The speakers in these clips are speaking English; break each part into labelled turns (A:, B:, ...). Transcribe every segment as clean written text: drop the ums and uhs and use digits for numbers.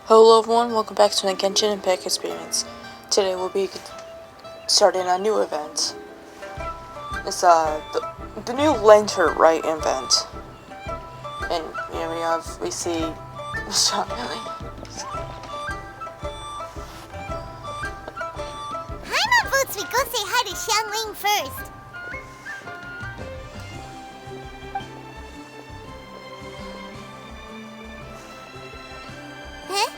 A: Hello everyone, welcome back to the Genshin Impact Experience. Today we'll be starting a new event. It's the new Lantern Rite event. And here we see
B: Paimon votes we go say hi to Xiangling first. Huh?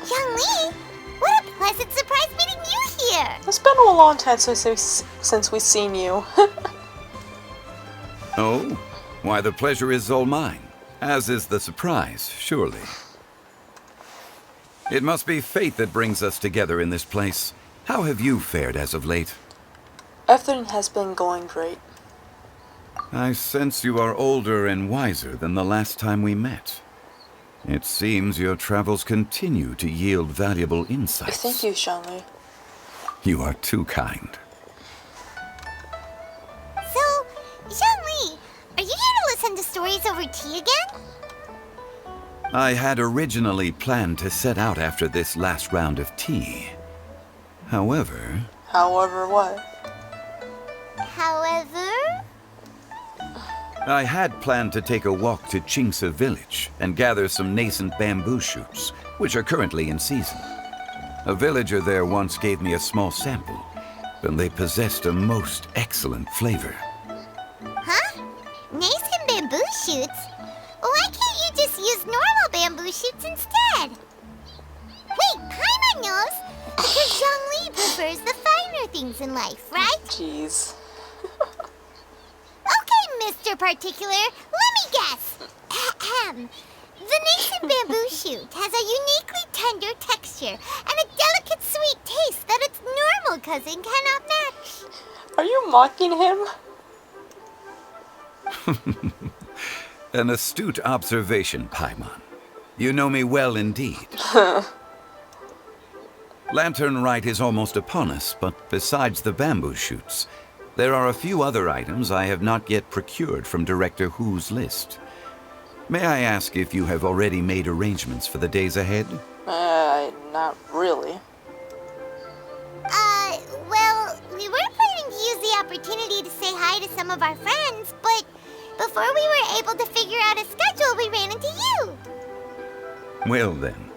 B: Xiangling? What a pleasant surprise meeting you here!
A: It's been a long time since we've seen you.
C: Oh? Why, the pleasure is all mine. As is the surprise, surely. It must be fate that brings us together in this place. How have you fared as of late?
A: Everything has been going great.
C: I sense you are older and wiser than the last time we met. It seems your travels continue to yield valuable insights.
A: Thank you, Xiangling.
C: You are too kind.
B: So, Xiangling, are you here to listen to stories over tea again?
C: I had originally planned to set out after this last round of tea. However...
A: However what?
B: However...
C: I had planned to take a walk to Chimes village and gather some nascent bamboo shoots, which are currently in season. A villager there once gave me a small sample, and they possessed a most excellent flavor.
B: Huh? Nascent bamboo shoots? Why can't you just use normal bamboo shoots instead? Wait, Paimon knows! Because Xiangling prefers the finer things in life, right?
A: Jeez.
B: Okay, Mr. Particular, let me guess. Ahem. The nascent bamboo shoot has a uniquely tender texture and a delicate sweet taste that its normal cousin cannot match.
A: Are you mocking him?
C: An astute observation, Paimon. You know me well indeed. Lantern Rite is almost upon us, but besides the bamboo shoots, there are a few other items I have not yet procured from Director Hu's list. May I ask if you have already made arrangements for the days ahead?
A: Not really.
B: Well, we were planning to use the opportunity to say hi to some of our friends, but before we were able to figure out a schedule, we ran into you.
C: Well then,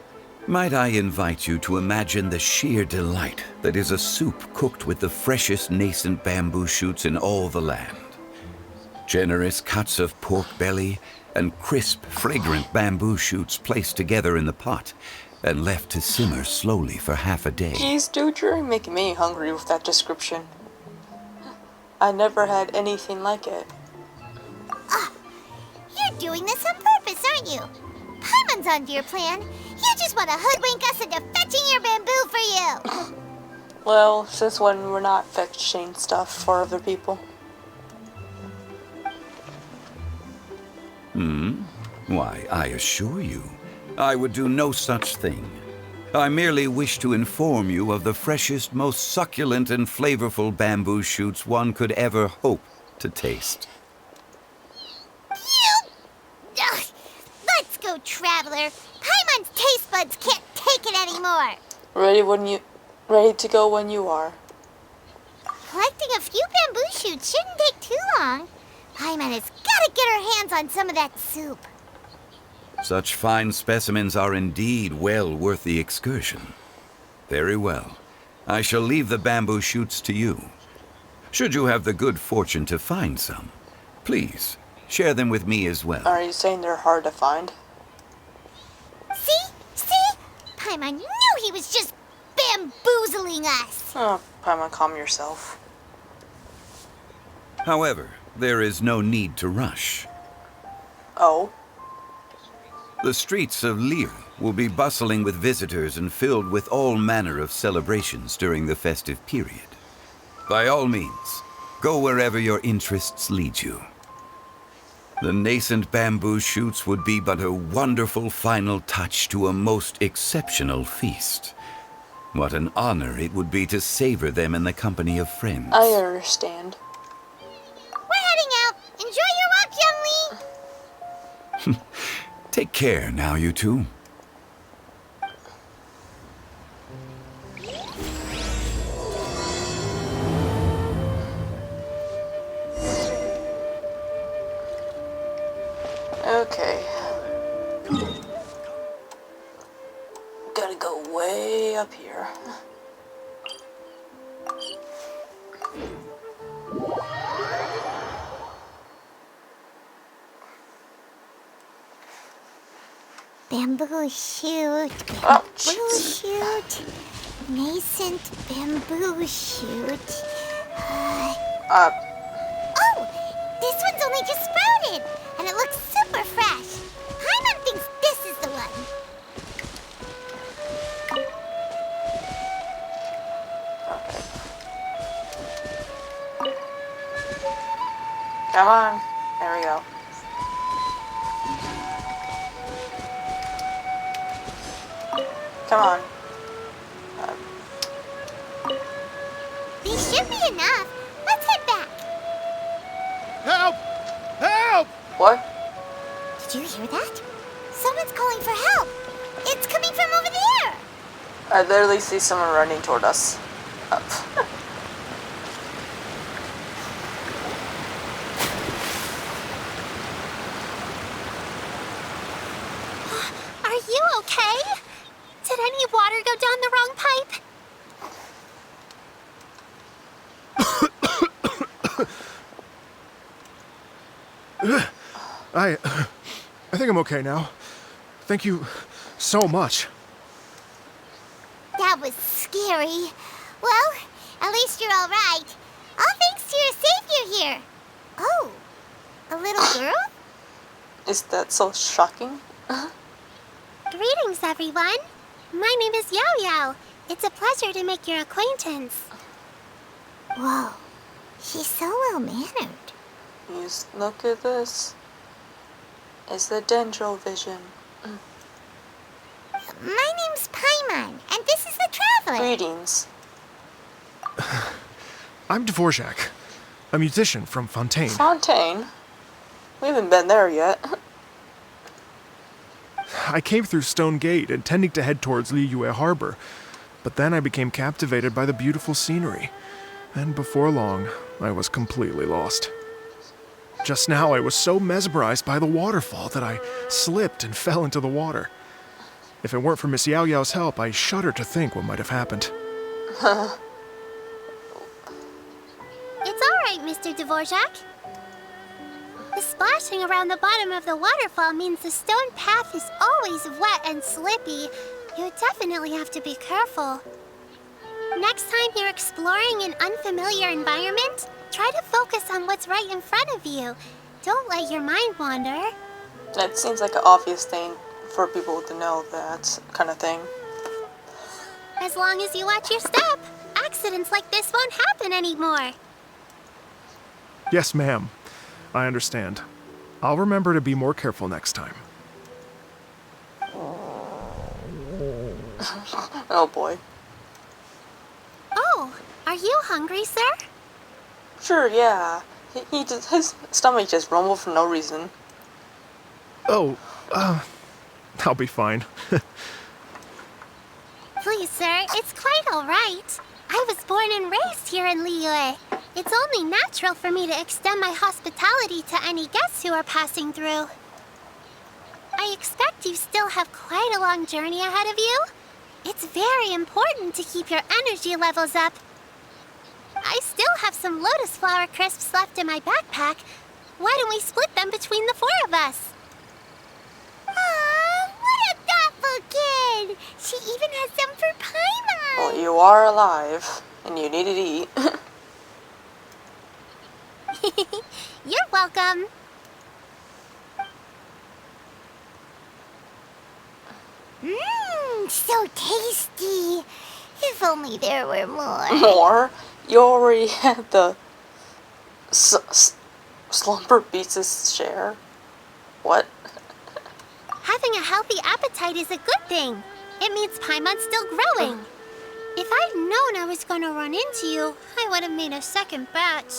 C: might I invite you to imagine the sheer delight that is a soup cooked with the freshest nascent bamboo shoots in all the land. Generous cuts of pork belly and crisp, fragrant bamboo shoots placed together in the pot and left to simmer slowly for half a day.
A: Jeez, dude, you're making me hungry with that description. I never had anything like it.
B: You're doing this on purpose, aren't you? Paimon's onto your plan. You just want to hoodwink us into fetching your bamboo for you.
A: Well, since when we're not fetching stuff for other people.
C: Why, I assure you, I would do no such thing. I merely wish to inform you of the freshest, most succulent and flavorful bamboo shoots one could ever hope to taste.
B: Ugh. Let's go, Traveler. Paimon's taste buds can't take it anymore.
A: Ready to go when you are.
B: Collecting a few bamboo shoots shouldn't take too long. Paimon has got to get her hands on some of that soup.
C: Such fine specimens are indeed well worth the excursion. Very well. I shall leave the bamboo shoots to you. Should you have the good fortune to find some, please share them with me as well.
A: Are you saying they're hard to find?
B: See? Paimon knew he was just bamboozling us.
A: Oh, Paimon, calm yourself.
C: However, there is no need to rush.
A: Oh?
C: The streets of Lille will be bustling with visitors and filled with all manner of celebrations during the festive period. By all means, go wherever your interests lead you. The nascent bamboo shoots would be but a wonderful final touch to a most exceptional feast. What an honor it would be to savor them in the company of friends.
A: I understand.
B: We're heading out. Enjoy your walk, Youngling.
C: Take care now, you two.
A: we go way up here.
B: Bamboo shoot,
A: Oh,
B: bamboo
A: jeez.
B: shoot, nascent bamboo shoot.
A: Uh,
B: Oh, this one's only just sprouted, and it looks super fresh. Paimon thinks this is the one.
A: come on. There we go. Come on.
B: These should be enough. Let's head back.
D: Help! Help!
A: What?
B: Did you hear that? Someone's calling for help. It's coming from over there.
A: I literally see someone running toward us. Up.
B: Are you okay? Did any water go down the wrong pipe?
D: I think I'm okay now. Thank you so much.
B: That was scary. Well, at least you're all right. All thanks to your savior here. Oh, a little girl?
A: Is that so shocking?
B: Greetings, everyone. My name is Yao Yao. It's a pleasure to make your acquaintance. Whoa, she's so well-mannered.
A: Just look at this. It's the dendro vision.
B: My name's Paimon, and this is the Traveler.
A: Greetings.
D: I'm Dvorak, a musician from Fontaine.
A: Fontaine? We haven't been there yet.
D: I came through Stone Gate intending to head towards Liyue Harbor, but then I became captivated by the beautiful scenery, and before long, I was completely lost. Just now, I was so mesmerized by the waterfall that I slipped and fell into the water. If it weren't for Miss Yao Yao's help, I shudder to think what might have happened.
B: It's all right, Mr. Dvorak. The splashing around the bottom of the waterfall means the stone path is always wet and slippy. You definitely have to be careful. Next time you're exploring an unfamiliar environment, try to focus on what's right in front of you. Don't let your mind wander.
A: It seems like an obvious thing for people to know, that kind of thing.
B: As long as you watch your step, accidents like this won't happen anymore.
D: Yes, ma'am. I understand. I'll remember to be more careful next time.
A: Oh boy.
B: Oh, are you hungry, sir?
A: Sure, yeah. His stomach just rumbled for no reason.
D: Oh, I'll be fine.
B: Please, sir, it's quite all right. I was born and raised here in Liyue. It's only natural for me to extend my hospitality to any guests who are passing through. I expect you still have quite a long journey ahead of you. It's very important to keep your energy levels up. I still have some lotus flower crisps left in my backpack. Why don't we split them between the four of us? Aw, what a thoughtful kid! She even has some for Paimon!
A: Well, you are alive, and you need to eat.
B: You're welcome. Mmm, so tasty. If only there were more.
A: More? You already had the slumber beats his share. What?
B: Having a healthy appetite is a good thing. It means Paimon's still growing. If I'd known I was gonna run into you, I would have made a second batch.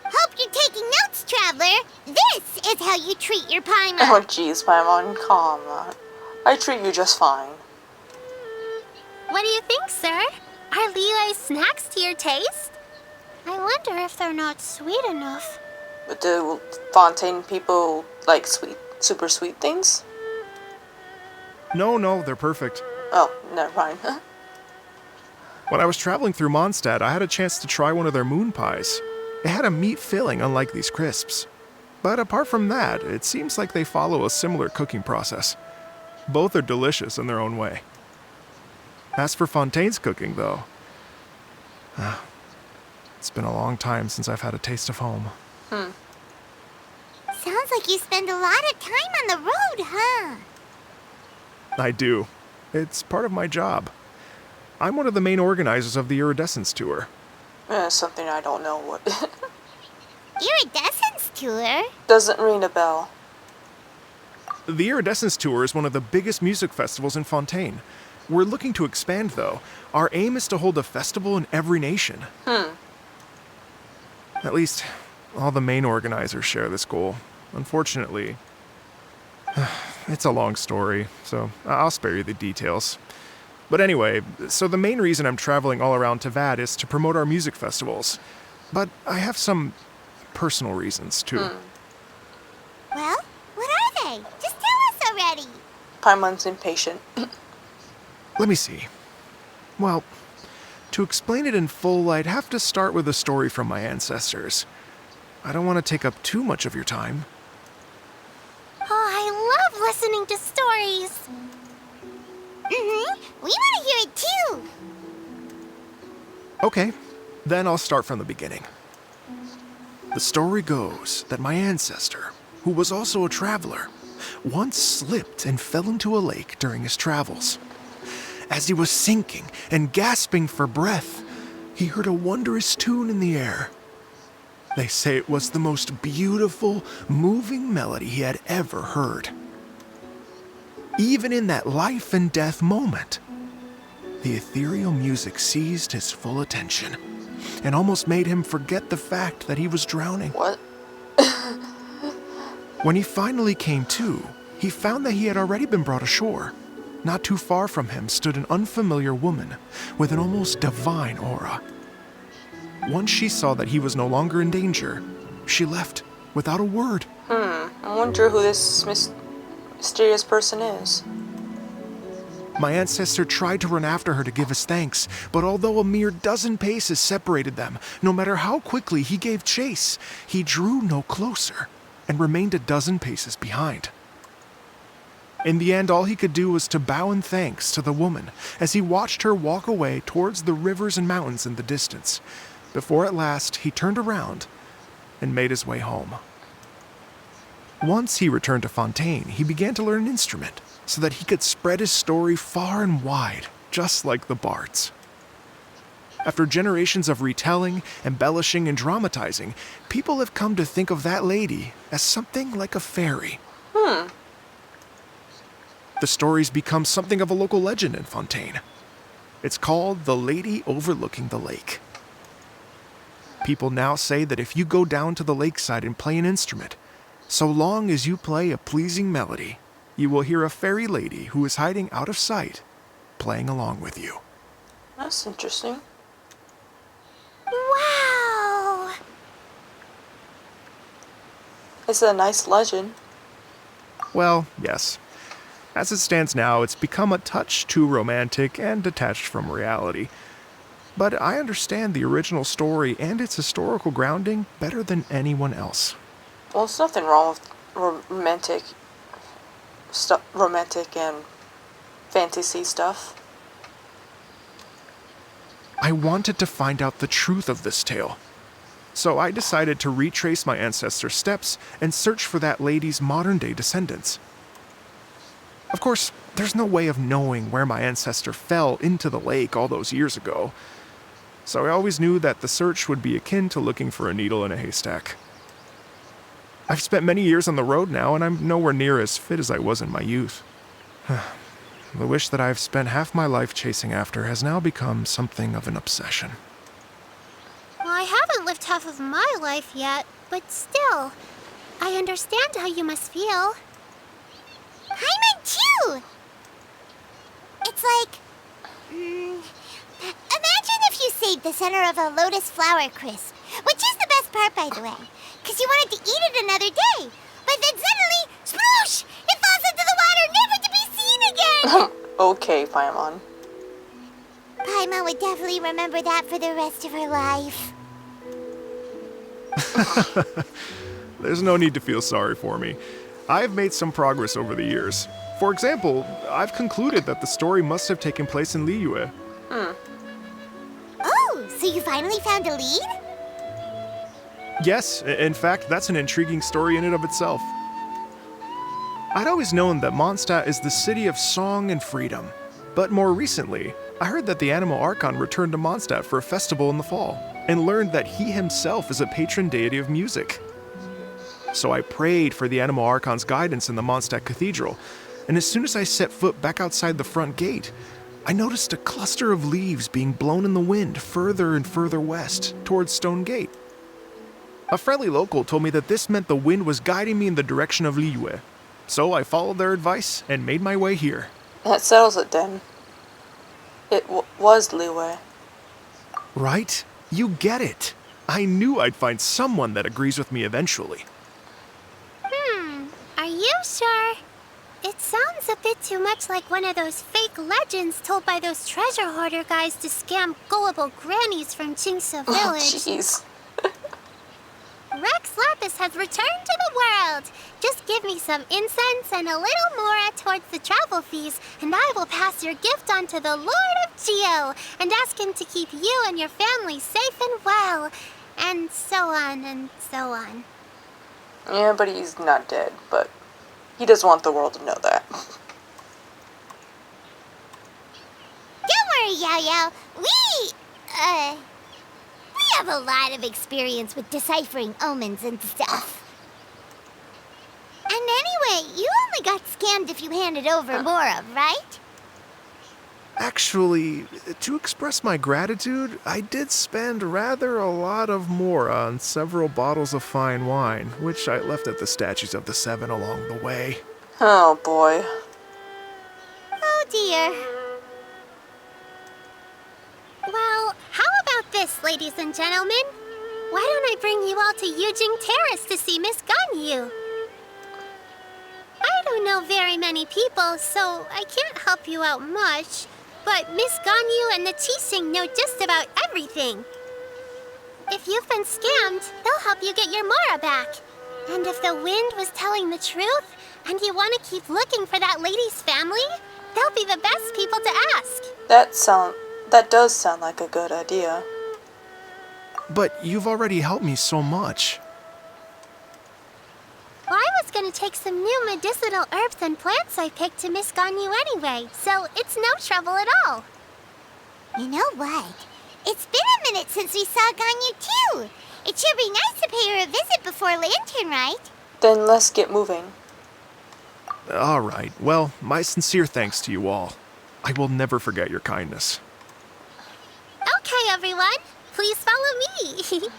B: Hope you're taking notes, Traveler. This is how you treat your Paimon.
A: Oh jeez, Paimon, calm down. I treat you just fine.
B: What do you think, sir? Are Liyue's snacks to your taste? I wonder if they're not sweet enough.
A: But do Fontaine people like super sweet things?
D: No, they're perfect.
A: Oh, never mind.
D: When I was traveling through Mondstadt, I had a chance to try one of their moon pies. It had a meat filling, unlike these crisps. But apart from that, it seems like they follow a similar cooking process. Both are delicious in their own way. As for Fontaine's cooking, though, it's been a long time since I've had a taste of home.
B: Sounds like you spend a lot of time on the road, huh?
D: I do. It's part of my job. I'm one of the main organizers of the Iridescence Tour.
A: Something I don't know what.
B: Iridescence tour?
A: Doesn't ring a bell.
D: The Iridescence Tour is one of the biggest music festivals in Fontaine. We're looking to expand, though. Our aim is to hold a festival in every nation. At least, all the main organizers share this goal. Unfortunately, it's a long story, so I'll spare you the details. But anyway, so the main reason I'm traveling all around Tavad is to promote our music festivals. But I have some personal reasons, too.
B: Well, what are they? Just tell us already.
A: Paimon's impatient.
D: Let me see. Well, to explain it in full, I'd have to start with a story from my ancestors. I don't want to take up too much of your time.
B: Oh, I love listening to stories. We want to hear it too.
D: Okay, then I'll start from the beginning. The story goes that my ancestor, who was also a traveler, once slipped and fell into a lake during his travels. As he was sinking and gasping for breath, he heard a wondrous tune in the air. They say it was the most beautiful, moving melody he had ever heard. Even in that life and death moment, the ethereal music seized his full attention and almost made him forget the fact that he was drowning.
A: What?
D: When he finally came to, he found that he had already been brought ashore. Not too far from him stood an unfamiliar woman with an almost divine aura. Once she saw that he was no longer in danger, she left without a word.
A: I wonder who this mysterious person is.
D: My ancestor tried to run after her to give his thanks, but although a mere dozen paces separated them, no matter how quickly he gave chase, he drew no closer and remained a dozen paces behind. In the end, all he could do was to bow in thanks to the woman as he watched her walk away towards the rivers and mountains in the distance, before at last he turned around and made his way home. Once he returned to Fontaine, he began to learn an instrument so that he could spread his story far and wide, just like the bards. After generations of retelling, embellishing, and dramatizing, people have come to think of that lady as something like a fairy. The story's become something of a local legend in Fontaine. It's called The Lady Overlooking the Lake. People now say that if you go down to the lakeside and play an instrument, so long as you play a pleasing melody, you will hear a fairy lady who is hiding out of sight, playing along with you.
A: That's interesting.
B: Wow!
A: It's a nice legend.
D: Well, yes. As it stands now, it's become a touch too romantic and detached from reality. But I understand the original story and its historical grounding better than anyone else.
A: Well, there's nothing wrong with romantic and fantasy stuff.
D: I wanted to find out the truth of this tale. So I decided to retrace my ancestors' steps and search for that lady's modern-day descendants. Of course, there's no way of knowing where my ancestor fell into the lake all those years ago. So I always knew that the search would be akin to looking for a needle in a haystack. I've spent many years on the road now, and I'm nowhere near as fit as I was in my youth. The wish that I've spent half my life chasing after has now become something of an obsession.
B: Well, I haven't lived half of my life yet, but still, I understand how you must feel. Paimon too! It's like... imagine if you saved the center of a lotus flower crisp, which is the best part, by the way, because you wanted to eat it another day. But then suddenly, sploosh! It falls into the water, never to be seen again!
A: Okay, Paimon.
B: Paimon would definitely remember that for the rest of her life.
D: There's no need to feel sorry for me. I've made some progress over the years. For example, I've concluded that the story must have taken place in Liyue.
B: Oh, so you finally found a lead?
D: Yes, in fact, that's an intriguing story in and of itself. I'd always known that Mondstadt is the city of song and freedom. But more recently, I heard that the Animal Archon returned to Mondstadt for a festival in the fall, and learned that he himself is a patron deity of music. So I prayed for the Animal Archon's guidance in the Mondstadt Cathedral, and as soon as I set foot back outside the front gate, I noticed a cluster of leaves being blown in the wind further and further west, towards Stone Gate. A friendly local told me that this meant the wind was guiding me in the direction of Liyue, so I followed their advice and made my way here.
A: That settles it then. It was Liyue.
D: Right? You get it. I knew I'd find someone that agrees with me eventually.
E: Are you sure? It sounds a bit too much like one of those fake legends told by those treasure hoarder guys to scam gullible grannies from Chingsa
A: Oh,
E: Village.
A: jeez.
E: Rex Lapis has returned to the world. Just give me some incense and a little more towards the travel fees, and I will pass your gift on to the Lord of Geo and ask him to keep you and your family safe and well, and so on and so on.
A: Yeah, but he's not dead, but he does want the world to know that.
B: Don't worry, Yao Yao. We have a lot of experience with deciphering omens and stuff. And anyway, you only got scammed if you handed over Mora, right?
D: Actually, to express my gratitude, I did spend rather a lot of Mora on several bottles of fine wine, which I left at the Statues of the Seven along the way.
A: Oh boy.
B: Oh dear.
E: Well, how about this, ladies and gentlemen? Why don't I bring you all to Yujing Terrace to see Miss Ganyu? I don't know very many people, so I can't help you out much. But Miss Ganyu and the Qixing know just about everything. If you've been scammed, they'll help you get your Mora back. And if the wind was telling the truth, and you want to keep looking for that lady's family, they'll be the best people to ask.
A: That does sound like a good idea.
D: But you've already helped me so much.
E: Well, I was going to take some new medicinal herbs and plants I picked to Miss Ganyu anyway, so it's no trouble at all.
B: You know what? It's been a minute since we saw Ganyu too. It should be nice to pay her a visit before Lantern, right?
A: Then let's get moving.
D: All right, well, my sincere thanks to you all. I will never forget your kindness.
E: Okay, everyone, please follow me.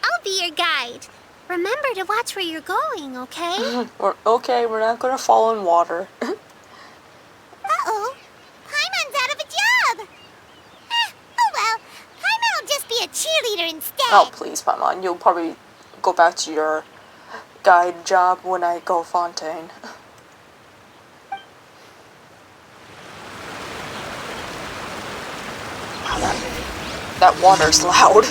E: I'll be your guide. Remember to watch where you're going, okay?
A: We're not gonna fall in water.
B: Uh-oh. Paimon's out of a job. Oh well. Paimon will just be a cheerleader instead.
A: Oh, please, Paimon. You'll probably go back to your guide job when I go Fontaine. That water's loud.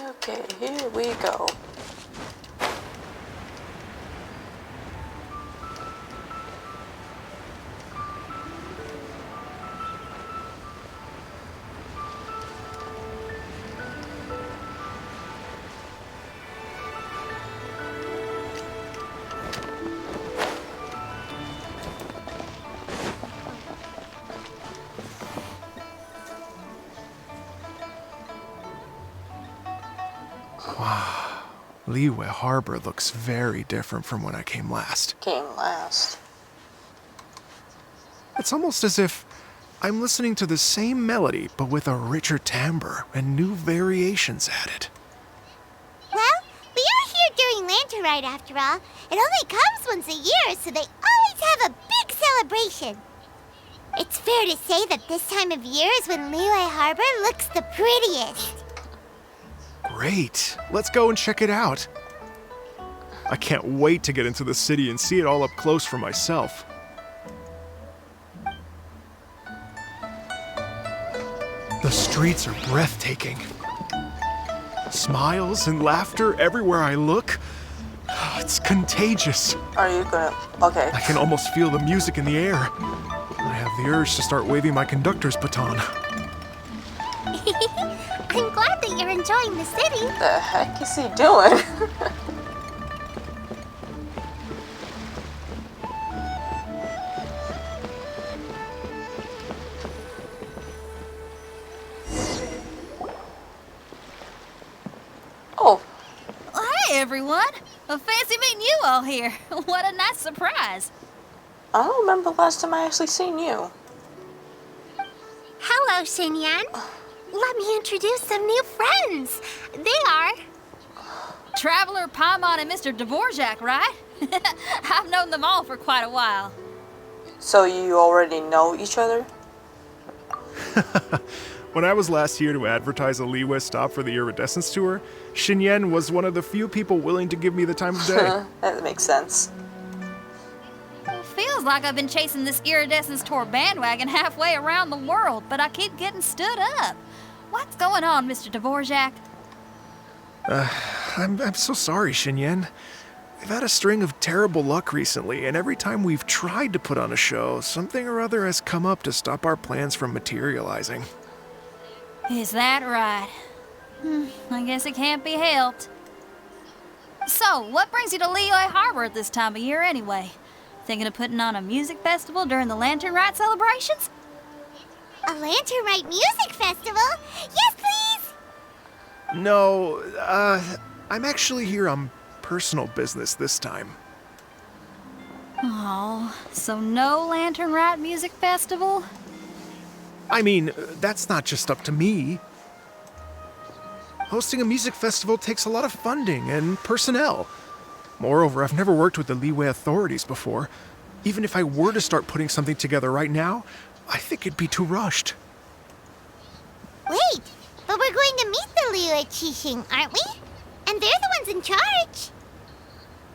A: Okay, here we go.
D: Liyue Harbor looks very different from when I came last.
A: Came last.
D: It's almost as if I'm listening to the same melody, but with a richer timbre and new variations added.
B: Well, we are here during amazing lantern ride after all. It only comes once a year, so they always have a big celebration. It's fair to say that this time of year is when Liyue Harbor looks the prettiest.
D: Great. Let's go and check it out. I can't wait to get into the city and see it all up close for myself. The streets are breathtaking. Smiles and laughter everywhere I look. It's contagious.
A: Are you gonna... Okay.
D: I can almost feel the music in the air. I have the urge to start waving my conductor's baton.
E: I'm glad that you're enjoying the city.
A: What the heck is he doing? Oh,
F: Hey everyone! Fancy meeting you all here. What a nice surprise.
A: I don't remember the last time I actually seen you.
E: Hello, Xinyan. Let me introduce some new friends. They are...
F: Traveler, Paimon, and Mr. Dvorak, right? I've known them all for quite a while.
A: So you already know each other?
D: When I was last here to advertise a Liyue stop for the Iridescence Tour, Xinyan was one of the few people willing to give me the time of day.
A: That makes sense.
F: Feels like I've been chasing this Iridescence Tour bandwagon halfway around the world, but I keep getting stood up. What's going on, Mr. Dvorak?
D: I'm so sorry, Xinyan. We've had a string of terrible luck recently, and every time we've tried to put on a show, something or other has come up to stop our plans from materializing.
F: Is that right? I guess it can't be helped. So, what brings you to Liyue Harbor at this time of year anyway? Thinking of putting on a music festival during the Lantern Rite celebrations?
B: A Lantern Rite music festival? Yes, please!
D: No, I'm actually here on personal business this time.
F: Oh, so no Lantern Rite music festival?
D: I mean, that's not just up to me. Hosting a music festival takes a lot of funding and personnel. Moreover, I've never worked with the Liyue authorities before. Even if I were to start putting something together right now, I think it'd be too rushed.
B: Wait, but we're going to meet the Liyue Qixing, aren't we? And they're the ones in charge.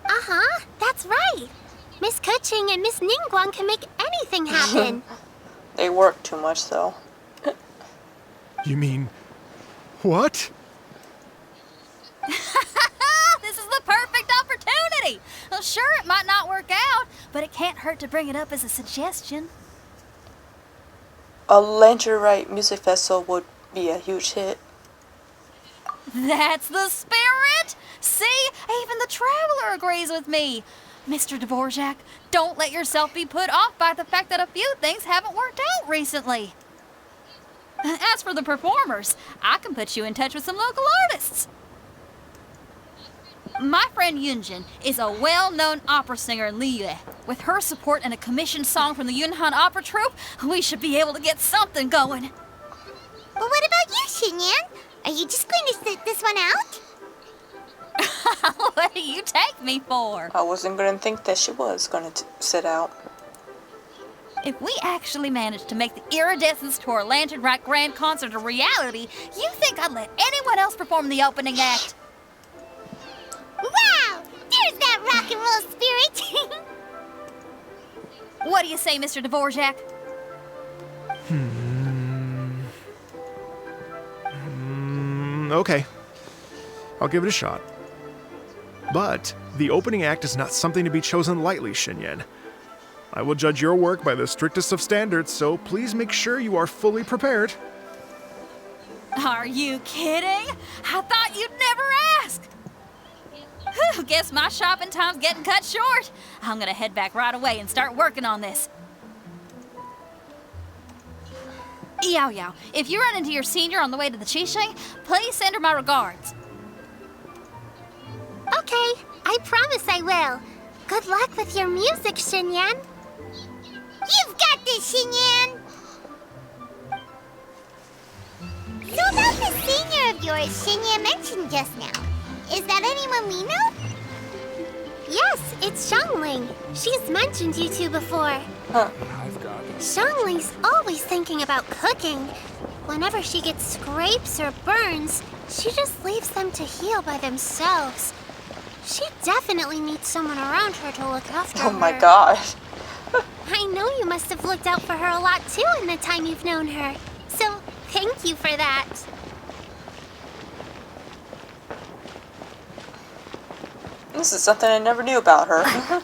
E: Uh-huh, that's right. Miss Kuching and Miss Ningguang can make anything happen.
A: They work too much, though.
D: You mean, what?
F: This is the perfect opportunity! Well, sure, it might not work out, but it can't hurt to bring it up as a suggestion.
A: A Lantern Rite music festival would be a huge hit.
F: That's the spirit! See, even the Traveler agrees with me. Mr. Dvorak, don't let yourself be put off by the fact that a few things haven't worked out recently. As for the performers, I can put you in touch with some local artists. My friend Yunjin is a well-known opera singer in Liyue. With her support and a commissioned song from the Yunhan Opera Troupe, we should be able to get something going.
B: But what about you, Xinyan? Are you just going to sit this one out?
F: What do you take me for?
A: I wasn't gonna think that she was gonna sit out.
F: If we actually managed to make the Iridescence Tour Lantern Rite Grand Concert a reality, you think I'd let anyone else perform the opening act?
B: Wow! There's that rock and roll spirit!
F: What do you say, Mr. Dvorak?
D: Okay. I'll give it a shot. But the opening act is not something to be chosen lightly, Xinyan. I will judge your work by the strictest of standards, so please make sure you are fully prepared.
F: Are you kidding? I thought you'd never ask. Whew, guess my shopping time's getting cut short. I'm gonna head back right away and start working on this. Yao Yao, if you run into your senior on the way to the Qixing, please send her my regards.
E: Okay, I promise I will. Good luck with your music, Xinyan.
B: You've got this, Xinyan! So about the senior of yours Xinyan mentioned just now, is that anyone we know?
E: Yes, it's Xiangling. She's mentioned you two before.
A: Huh.
E: Xiangling's always thinking about cooking. Whenever she gets scrapes or burns, she just leaves them to heal by themselves. She definitely needs someone around her to look after her.
A: Oh my god.
E: I know you must have looked out for her a lot too in the time you've known her. So, thank you for that.
A: This is something I never knew about her.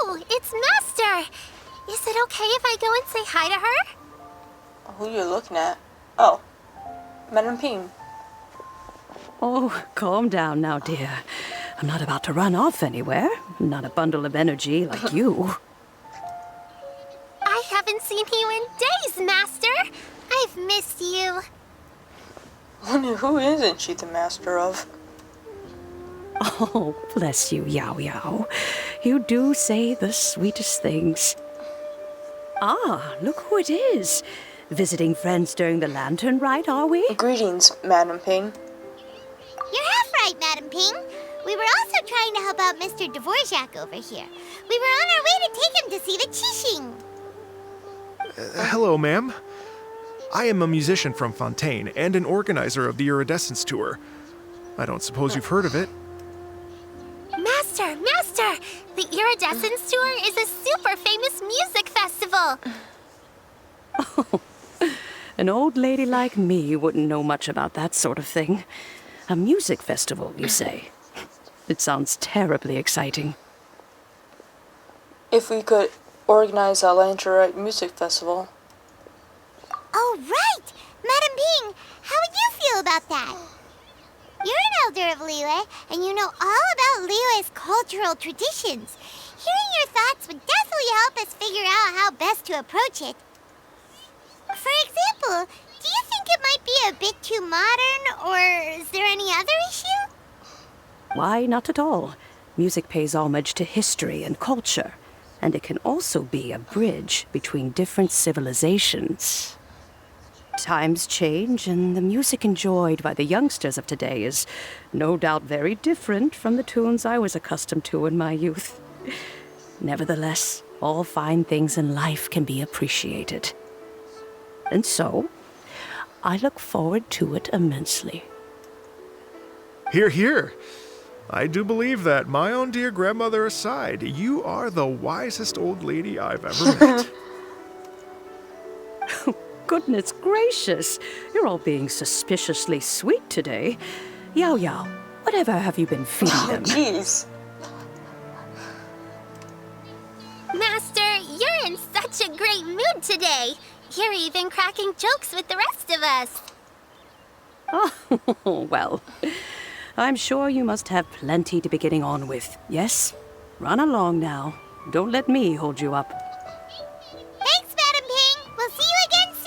E: Oh, it's Master! Is it okay if I go and say hi to her?
A: Who you looking at? Oh, Madam Ping.
G: Oh, calm down now, dear. I'm not about to run off anywhere. Not a bundle of energy like you.
E: I haven't seen you in days, Master! I've missed you.
A: Who isn't she the master of?
G: Oh, bless you, Yao Yao. You do say the sweetest things. Ah, look who it is. Visiting friends during the lantern rite, are we?
A: Greetings, Madam Ping.
B: You're half right, Madam Ping. We were also trying to help out Mr. Dvorak over here. We were on our way to take him to see the Qixing.
D: Hello, ma'am. I am a musician from Fontaine and an organizer of the Iridescence Tour. I don't suppose you've heard of it.
E: Master! The Iridescence Tour is a super famous music festival!
G: An old lady like me wouldn't know much about that sort of thing. A music festival, you say? It sounds terribly exciting.
A: If we could organize a Lantern music festival.
B: Oh, right! Madam Ping, how would you feel about that? You're an elder of Liyue, and you know all about Liyue's cultural traditions. Hearing your thoughts would definitely help us figure out how best to approach it. For example, do you think it might be a bit too modern, or is there any other issue?
G: Why, not at all. Music pays homage to history and culture, and it can also be a bridge between different civilizations. Times change, and the music enjoyed by the youngsters of today is no doubt very different from the tunes I was accustomed to in my youth. Nevertheless, all fine things in life can be appreciated. And so, I look forward to it immensely.
D: Hear, hear. I do believe that, my own dear grandmother aside, you are the wisest old lady I've ever met.
G: Goodness gracious, you're all being suspiciously sweet today. Yao Yao, whatever have you been feeding
A: Oh,
G: them?
A: jeez.
E: Master, you're in such a great mood today. You're even cracking jokes with the rest of us.
G: Oh, well, I'm sure you must have plenty to be getting on with. Yes? Run along now. Don't let me hold you up.
B: Thanks, Madam Ping. We'll see you again soon.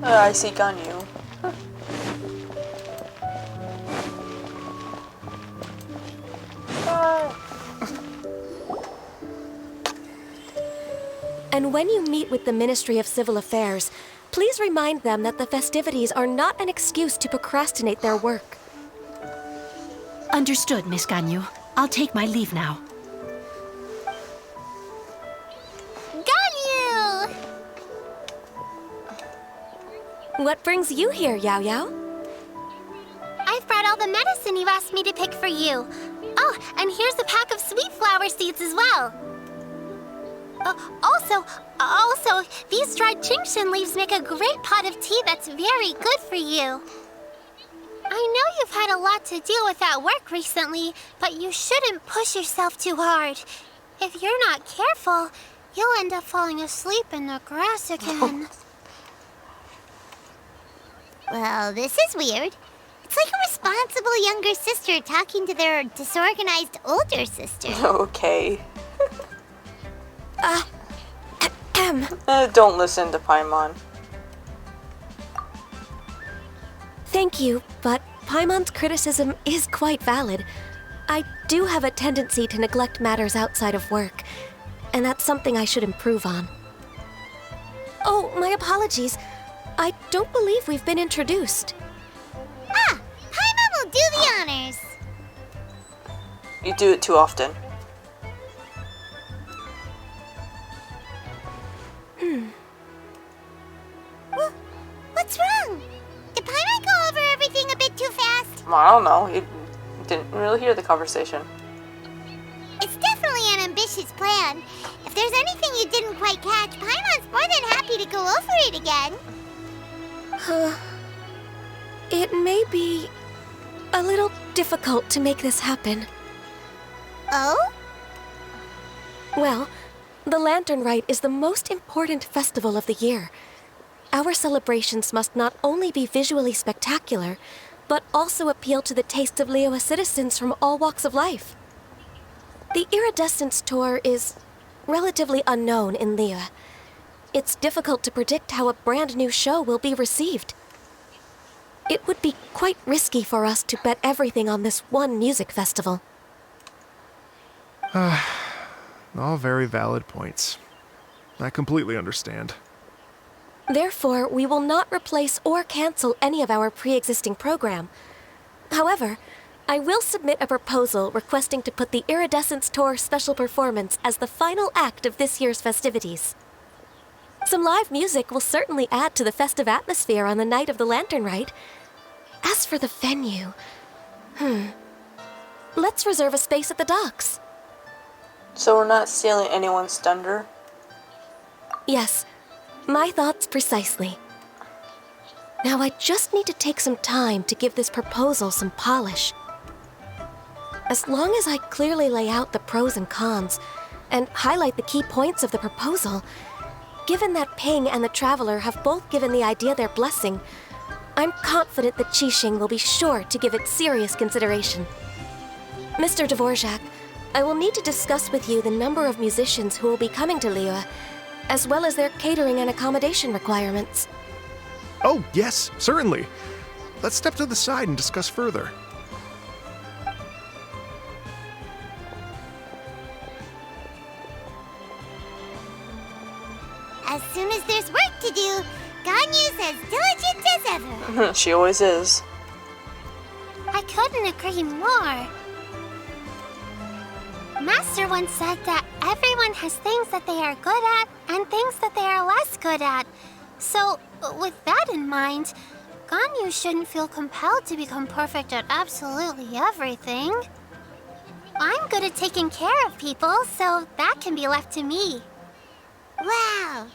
A: I see Ganyu.
H: And when you meet with the Ministry of Civil Affairs, please remind them that the festivities are not an excuse to procrastinate their work.
I: Understood, Miss Ganyu. I'll take my leave now.
E: Ganyu!
H: What brings you here, Yao Yao?
E: I've brought all the medicine you asked me to pick for you. Oh, and here's a pack of sweet flower seeds as well. Also, these dried Genshin leaves make a great pot of tea that's very good for you. I know you've had a lot to deal with at work recently, but you shouldn't push yourself too hard. If you're not careful, you'll end up falling asleep in the grass again.
B: Well, this is weird. It's like a responsible younger sister talking to their disorganized older sister.
A: Okay. Don't listen to Paimon.
H: Thank you, but Paimon's criticism is quite valid. I do have a tendency to neglect matters outside of work, and that's something I should improve on. Oh, my apologies. I don't believe we've been introduced.
B: Ah, Paimon will do the honors.
A: You do it too often.
B: What's wrong? Did Paimon go over everything a bit too fast?
A: Well, I don't know. You didn't really hear the conversation.
B: It's definitely an ambitious plan. If there's anything you didn't quite catch, Paimon's more than happy to go over it again.
H: It may be a little difficult to make this happen.
B: Oh?
H: Well, the Lantern Rite is the most important festival of the year. Our celebrations must not only be visually spectacular, but also appeal to the tastes of Liyue citizens from all walks of life. The Iridescence Tour is relatively unknown in Liyue. It's difficult to predict how a brand new show will be received. It would be quite risky for us to bet everything on this one music festival.
D: All very valid points. I completely understand.
H: Therefore, we will not replace or cancel any of our pre-existing program. However, I will submit a proposal requesting to put the Iridescence Tour special performance as the final act of this year's festivities. Some live music will certainly add to the festive atmosphere on the night of the Lantern Rite. As for the venue, let's reserve a space at the docks.
A: So we're not stealing anyone's thunder?
H: Yes, my thoughts precisely. Now I just need to take some time to give this proposal some polish. As long as I clearly lay out the pros and cons, and highlight the key points of the proposal, given that Ping and the Traveler have both given the idea their blessing, I'm confident that Qixing will be sure to give it serious consideration. Mr. Dvorak, I will need to discuss with you the number of musicians who will be coming to Liyue, as well as their catering and accommodation requirements.
D: Oh, yes, certainly. Let's step to the side and discuss further.
B: As soon as there's work to do, Ganyu's as diligent as ever.
A: She always is.
E: I couldn't agree more. Master once said that everyone has things that they are good at and things that they are less good at. So, with that in mind, Ganyu shouldn't feel compelled to become perfect at absolutely everything. I'm good at taking care of people, so that can be left to me.
B: Wow.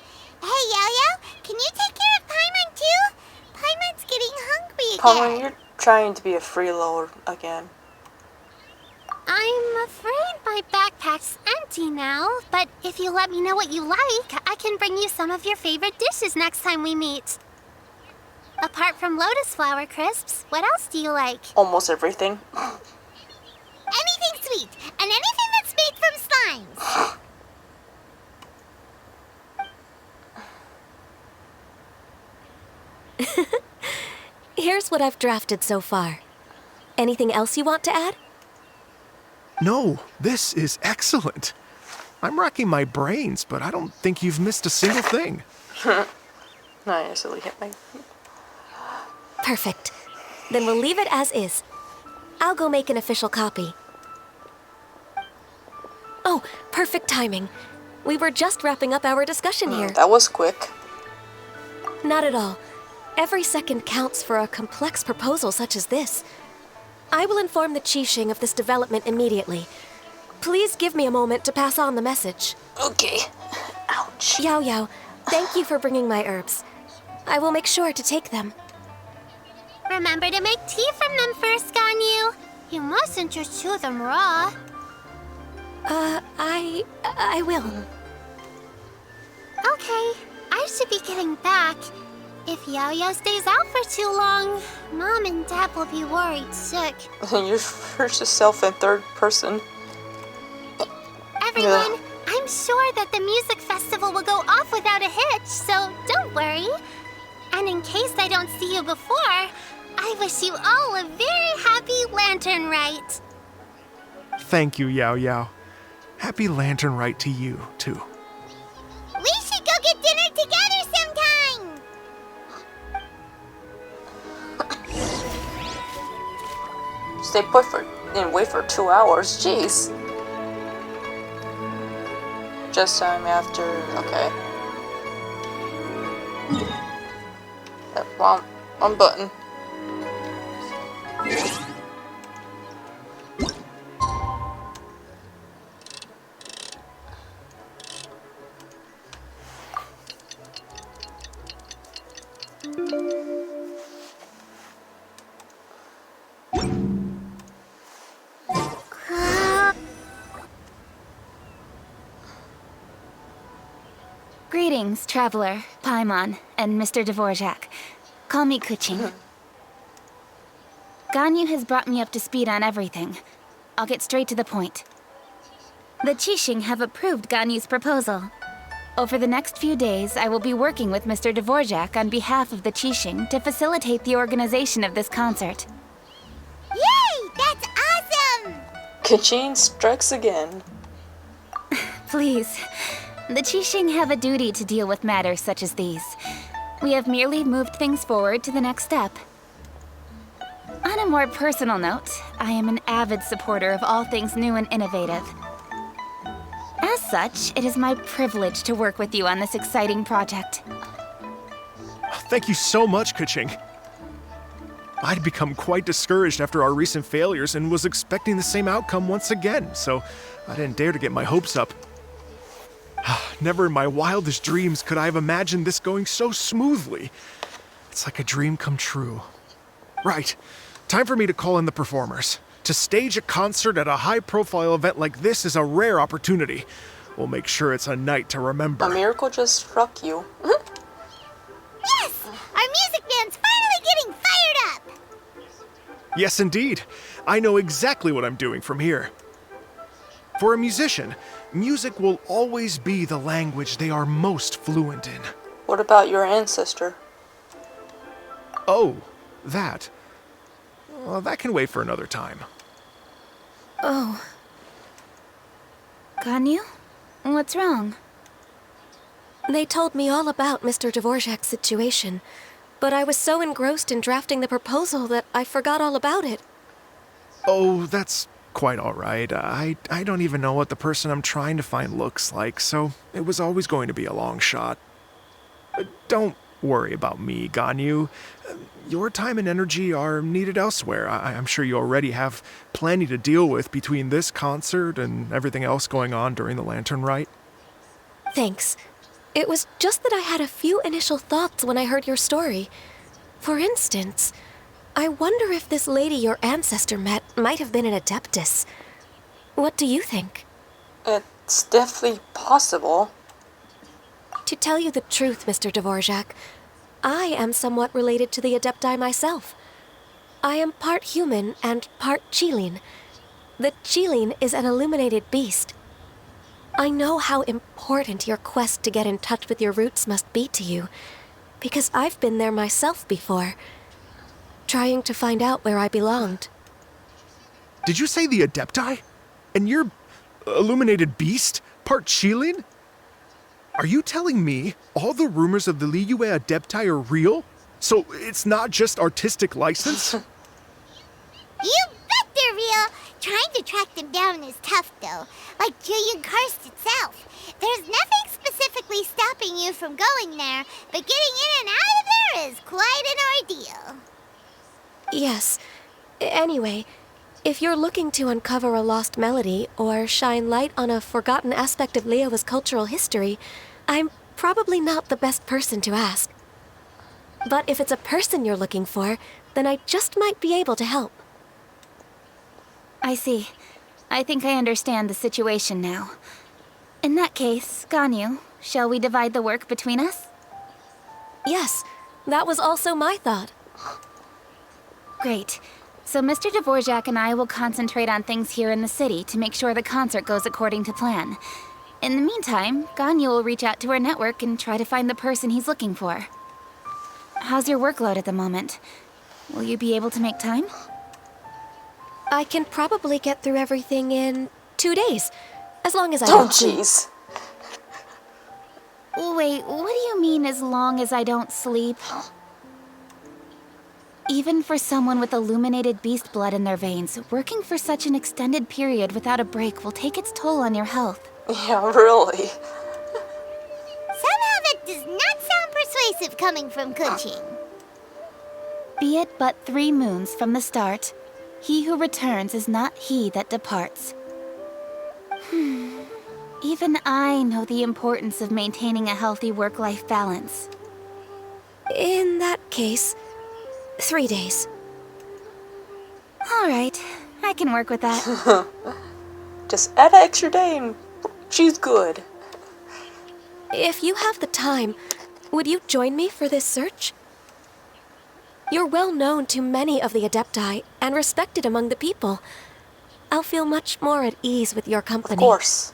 B: Hey, Yo-Yo, can you take care of Paimon too? Paimon's getting hungry
A: Paimon,
B: again.
A: you're trying to be a freeloader again.
E: I'm afraid my backpack's empty now, but if you let me know what you like, I can bring you some of your favorite dishes next time we meet. Apart from lotus flower crisps, what else do you like?
A: Almost everything.
B: Anything sweet, and anything that's made from slimes.
H: Here's what I've drafted so far. Anything else you want to add?
D: No, this is excellent. I'm racking my brains, but I don't think you've missed a single thing.
A: I instantly hit my...
H: Perfect. Then we'll leave it as is. I'll go make an official copy. Oh, perfect timing. We were just wrapping up our discussion here.
A: That was quick.
H: Not at all. Every second counts for a complex proposal such as this. I will inform the Qixing of this development immediately. Please give me a moment to pass on the message.
A: Okay. Ouch.
H: Yao Yao, thank you for bringing my herbs. I will make sure to take them.
E: Remember to make tea from them first, Ganyu. You mustn't just chew them raw.
H: I will.
E: Okay, I should be getting back. If Yao Yao stays out for too long, Mom and Dad will be worried sick.
A: You refer to yourself in third person.
E: Everyone, I'm sure that the music festival will go off without a hitch, so don't worry. And in case I don't see you before, I wish you all a very happy Lantern Rite.
D: Thank you, Yao Yao. Happy Lantern Rite to you, too.
B: We should go get dinner together sometime!
A: Stay put and wait for 2 hours. Jeez. Just time after. Okay. Yep, wrong button.
J: Greetings, Traveler, Paimon, and Mr. Dvorak. Call me Kuching. Ganyu has brought me up to speed on everything. I'll get straight to the point. The Qixing have approved Ganyu's proposal. Over the next few days, I will be working with Mr. Dvorak on behalf of the Qixing to facilitate the organization of this concert.
B: Yay! That's awesome!
A: Kachin strikes again.
J: Please. The Qixing have a duty to deal with matters such as these. We have merely moved things forward to the next step. On a more personal note, I am an avid supporter of all things new and innovative. As such, it is my privilege to work with you on this exciting project.
D: Thank you so much, Kuching. I'd become quite discouraged after our recent failures and was expecting the same outcome once again, so I didn't dare to get my hopes up. Never in my wildest dreams could I have imagined this going so smoothly. It's like a dream come true. Right, time for me to call in the performers. To stage a concert at a high-profile event like this is a rare opportunity. We'll make sure it's a night to remember.
A: A miracle just struck you.
B: Yes! Our music band's finally getting fired up!
D: Yes, indeed. I know exactly what I'm doing from here. For a musician, music will always be the language they are most fluent in.
A: What about your ancestor?
D: Oh, that. Well, that can wait for another time.
J: Oh. Ganyu? What's wrong?
H: They told me all about Mr. Dvorak's situation, but I was so engrossed in drafting the proposal that I forgot all about it.
D: Oh, that's quite all right. I don't even know what the person I'm trying to find looks like, so it was always going to be a long shot. Don't worry about me, Ganyu. Your time and energy are needed elsewhere. I'm sure you already have plenty to deal with between this concert and everything else going on during the Lantern Rite.
H: Thanks. It was just that I had a few initial thoughts when I heard your story. For instance, I wonder if this lady your ancestor met might have been an adeptus. What do you think?
A: It's definitely possible.
H: To tell you the truth, Mr. Dvorak, I am somewhat related to the adepti myself. I am part human and part Qilin. The Qilin is an illuminated beast. I know how important your quest to get in touch with your roots must be to you, because I've been there myself before, trying to find out where I belonged.
D: Did you say the Adepti? And you're illuminated beast? Part Qilin? Are you telling me all the rumors of the Liyue Adepti are real? So it's not just artistic license?
B: You bet they're real! Trying to track them down is tough, though. Like Julian Karst itself. There's nothing specifically stopping you from going there, but getting in and out of there is quite an ordeal.
H: Yes, Anyway, if you're looking to uncover a lost melody or shine light on a forgotten aspect of Liyue's cultural history, I'm probably not the best person to ask. But if it's a person you're looking for, then I just might be able to help.
J: I see. I think I understand the situation now. In that case, Ganyu, shall we divide the work between us?
H: Yes, that was also my thought.
J: Great. So Mr. Dvorak and I will concentrate on things here in the city to make sure the concert goes according to plan. In the meantime, Ganyu will reach out to our network and try to find the person he's looking for. How's your workload at the moment? Will you be able to make time?
H: I can probably get through everything in 2 days, as long as I
A: Oh,
H: don't sleep.
A: jeez.
J: Wait, what do you mean as long as I don't sleep? Even for someone with illuminated beast blood in their veins, working for such an extended period without a break will take its toll on your health.
A: Yeah, really.
B: Somehow that does not sound persuasive coming from Kuching.
J: Be it but 3 moons from the start, he who returns is not he that departs. Even I know the importance of maintaining a healthy work-life balance.
H: In that case, 3 days.
J: All right, I can work with that.
A: Just add an extra day and she's good.
H: If you have the time, would you join me for this search? You're well known to many of the Adepti and respected among the people. I'll feel much more at ease with your company.
A: Of course.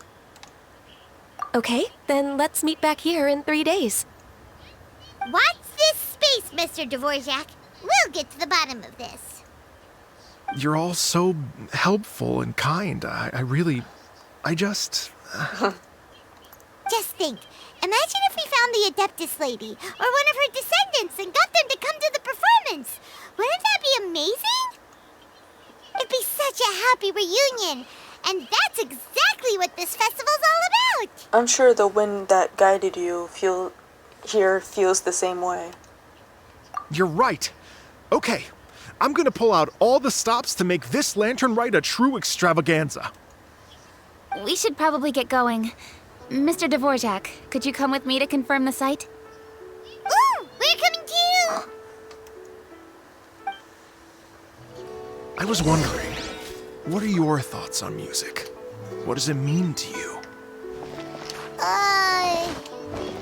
H: Okay, then let's meet back here in 3 days.
B: Watch this space, Mr. Dvorak. We'll get to the bottom of this.
D: You're all so helpful and kind. I just...
B: Just think. Imagine if we found the Adeptus lady, or one of her descendants, and got them to come to the performance. Wouldn't that be amazing? It'd be such a happy reunion. And that's exactly what this festival's all about.
A: I'm sure the wind that guided you feels the same way.
D: You're right. Okay, I'm gonna pull out all the stops to make this lantern rite a true extravaganza.
J: We should probably get going. Mr. Dvorak, could you come with me to confirm the site?
B: Ooh, we're coming too!
D: I was wondering, what are your thoughts on music? What does it mean to you?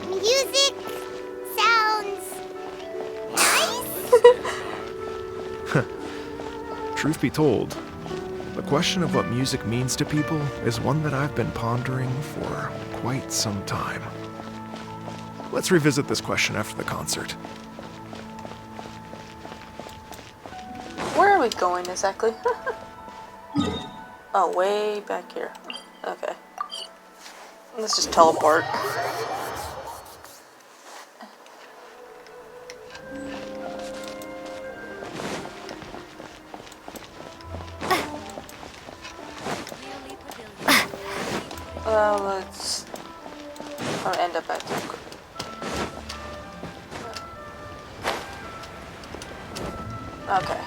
B: Music sounds nice?
D: Truth be told, the question of what music means to people is one that I've been pondering for quite some time. Let's revisit this question after the concert.
A: Where are we going exactly? Oh, way back here. Okay. Let's just teleport. Let's... I'll end up at... Okay.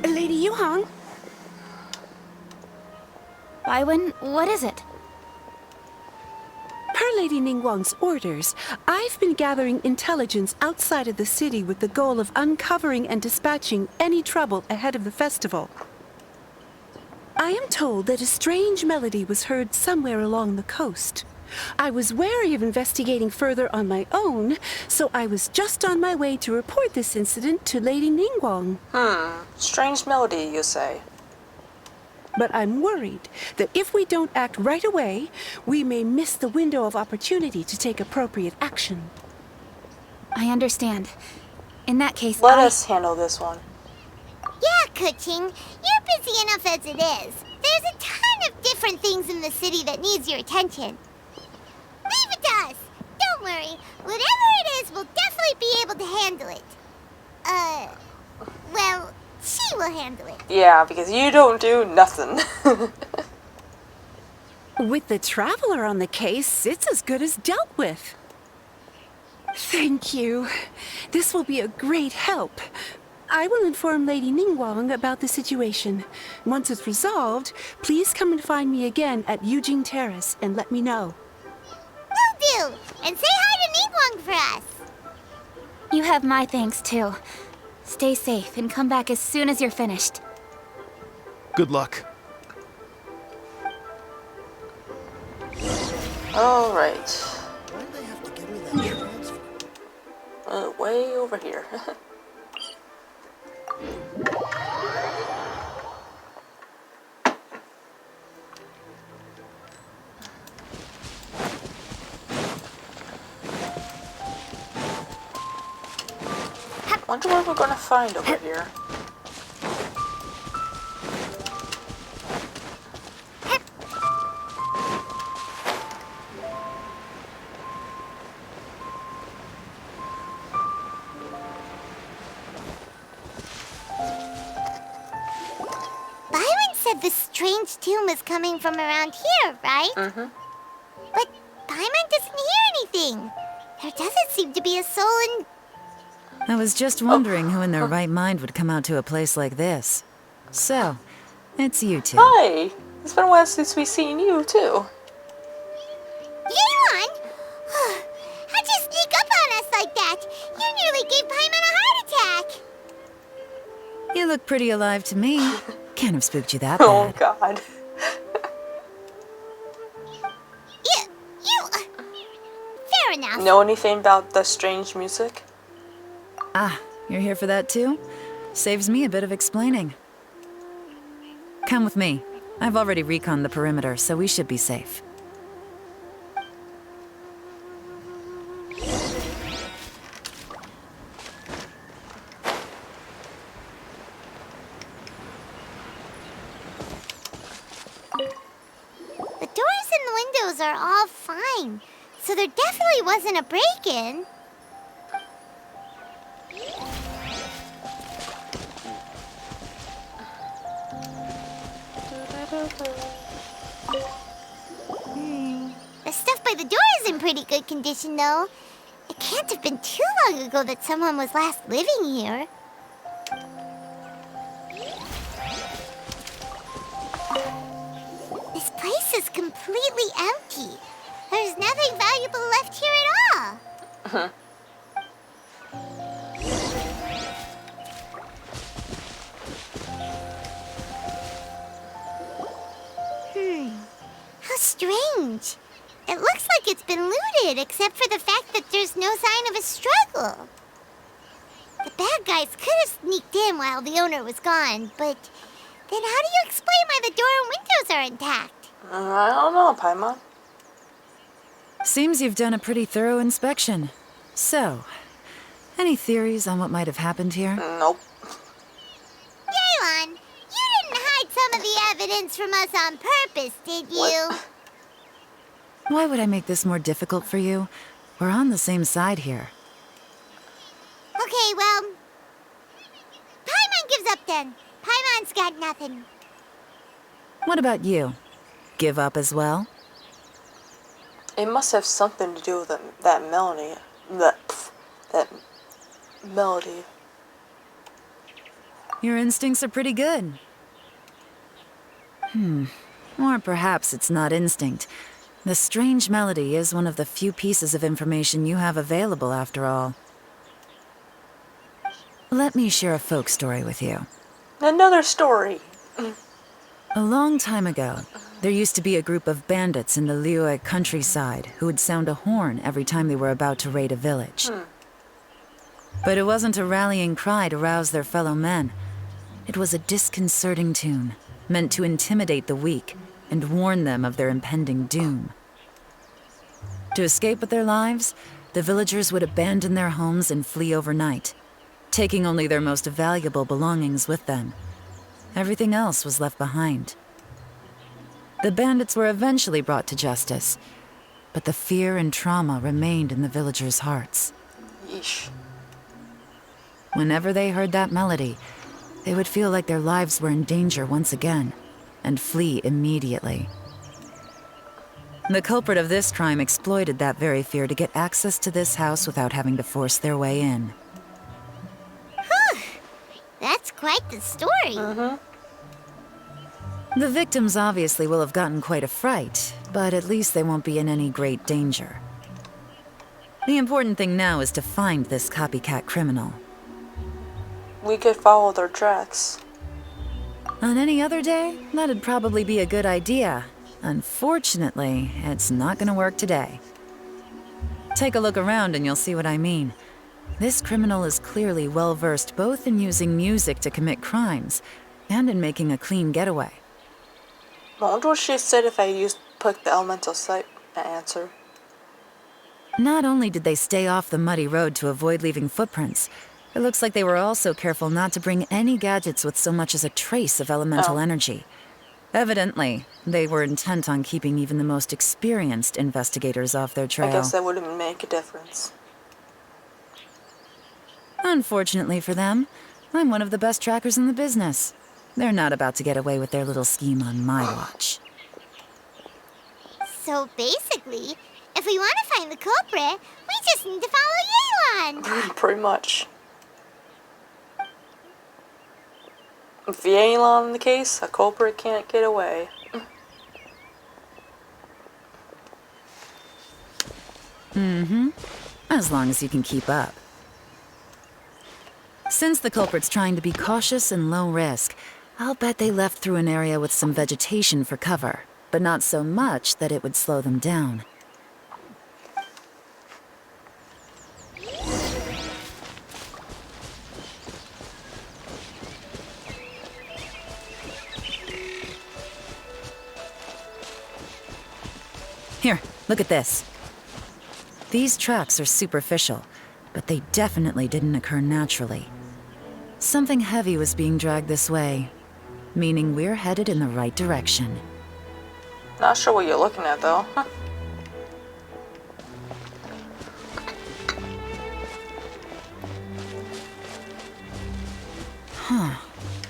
I: Lady Yuhang?
J: Baiwen, what is it?
I: Per Lady Ningguang's orders, I've been gathering intelligence outside of the city with the goal of uncovering and dispatching any trouble ahead of the festival. I am told that a strange melody was heard somewhere along the coast. I was wary of investigating further on my own, so I was just on my way to report this incident to Lady Ningguang.
A: Strange melody, you say?
I: But I'm worried that if we don't act right away, we may miss the window of opportunity to take appropriate action.
J: I understand. In that case,
A: Let us handle this one.
B: Yeah, Kuching, you're busy enough as it is. There's a ton of different things in the city that needs your attention. Leave it to us. Don't worry. Whatever it is, we'll definitely be able to handle it. Well, she will handle it.
A: Yeah, because you don't do nothing.
I: With the Traveler on the case, it's as good as dealt with. Thank you. This will be a great help. I will inform Lady Ningguang about the situation. Once it's resolved, please come and find me again at Eugene Terrace and let me know.
B: Will do! And say hi to Ningguang for us!
J: You have my thanks, too. Stay safe and come back as soon as you're finished.
D: Good luck.
A: Alright. Way over here. Wonder what we're gonna find over here.
B: Byron said the strange tune was coming from around here, right?
A: Mm-hmm.
B: But Paimon doesn't hear anything. There doesn't seem to be a soul in...
K: I was just wondering who in their right mind would come out to a place like this. So, it's you two.
A: Hi! It's been a while since we've seen you, too.
B: Yeon! How'd you sneak up on us like that? You nearly gave Paimon a heart attack!
K: You look pretty alive to me. Can't have spooked you that
A: Oh,
K: bad.
A: God.
B: You... Fair enough.
A: Know anything about the strange music?
K: Ah, you're here for that too? Saves me a bit of explaining. Come with me. I've already reconned the perimeter, so we should be safe.
B: The doors and the windows are all fine, so there definitely wasn't a break-in. The stuff by the door is in pretty good condition, though. It can't have been too long ago that someone was last living here. This place is completely empty. There's nothing valuable left here at all. How strange. It looks like it's been looted, except for the fact that there's no sign of a struggle. The bad guys could have sneaked in while the owner was gone, but then how do you explain why the door and windows are intact?
A: I don't know, Paimon.
K: Seems you've done a pretty thorough inspection. So, any theories on what might have happened here?
A: Nope.
B: Yeon, you didn't hide some of the evidence from us on purpose, did you?
A: What?
K: Why would I make this more difficult for you? We're on the same side here.
B: Okay, well... Paimon gives up then. Paimon's got nothing.
K: What about you? Give up as well?
A: It must have something to do with that melody. That melody.
K: Your instincts are pretty good. Or perhaps it's not instinct. The strange melody is one of the few pieces of information you have available, after all. Let me share a folk story with you.
A: Another story.
K: A long time ago, there used to be a group of bandits in the Liyue countryside who would sound a horn every time they were about to raid a village. But it wasn't a rallying cry to rouse their fellow men. It was a disconcerting tune, meant to intimidate the weak and warn them of their impending doom. To escape with their lives, the villagers would abandon their homes and flee overnight, taking only their most valuable belongings with them. Everything else was left behind. The bandits were eventually brought to justice, but the fear and trauma remained in the villagers' hearts.
A: Yeesh.
K: Whenever they heard that melody, they would feel like their lives were in danger once again, and flee immediately. The culprit of this crime exploited that very fear to get access to this house without having to force their way in.
B: That's quite the story.
K: The victims obviously will have gotten quite a fright, but at least they won't be in any great danger. The important thing now is to find this copycat criminal.
A: We could follow their tracks.
K: On any other day, that'd probably be a good idea. Unfortunately, it's not gonna work today. Take a look around and you'll see what I mean. This criminal is clearly well-versed both in using music to commit crimes and in making a clean getaway.
A: I wonder what she said if I picked the elemental site answer.
K: Not only did they stay off the muddy road to avoid leaving footprints, it looks like they were also careful not to bring any gadgets with so much as a trace of elemental energy. Evidently, they were intent on keeping even the most experienced investigators off their trail.
A: I guess that wouldn't make a difference.
K: Unfortunately for them, I'm one of the best trackers in the business. They're not about to get away with their little scheme on my watch.
B: So basically, if we want to find the culprit, we just need to follow Yelan.
A: Pretty much. If the Yelan in the case, a culprit can't get away.
K: As long as you can keep up. Since the culprit's trying to be cautious and low risk, I'll bet they left through an area with some vegetation for cover, but not so much that it would slow them down. Here, look at this. These tracks are superficial, but they definitely didn't occur naturally. Something heavy was being dragged this way, meaning we're headed in the right direction.
A: Not sure what you're looking at though.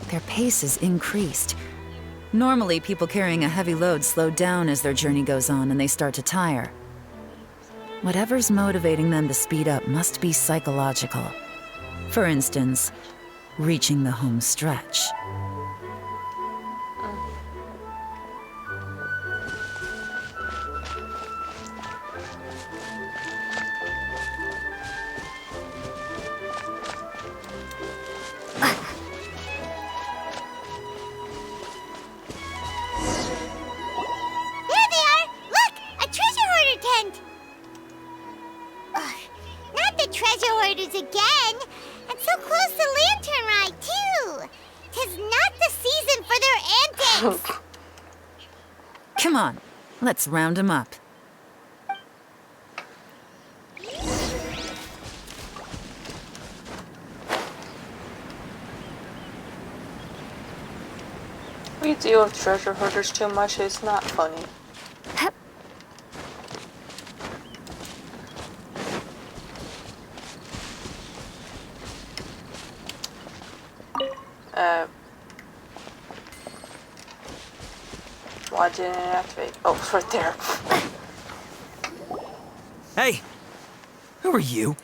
K: Their pace is increased. Normally, people carrying a heavy load slow down as their journey goes on and they start to tire. Whatever's motivating them to speed up must be psychological. For instance, reaching the home stretch.
B: There they are! Look! A treasure hoarder tent! Ugh, not the treasure hoarders again! And so close to Lantern Ride, too! 'Tis not the season for their antics!
K: Come on, let's round them up.
A: We deal with treasure hoarders too much, it's not funny. Why didn't it activate? Oh, it's right there.
L: Hey! Who are you?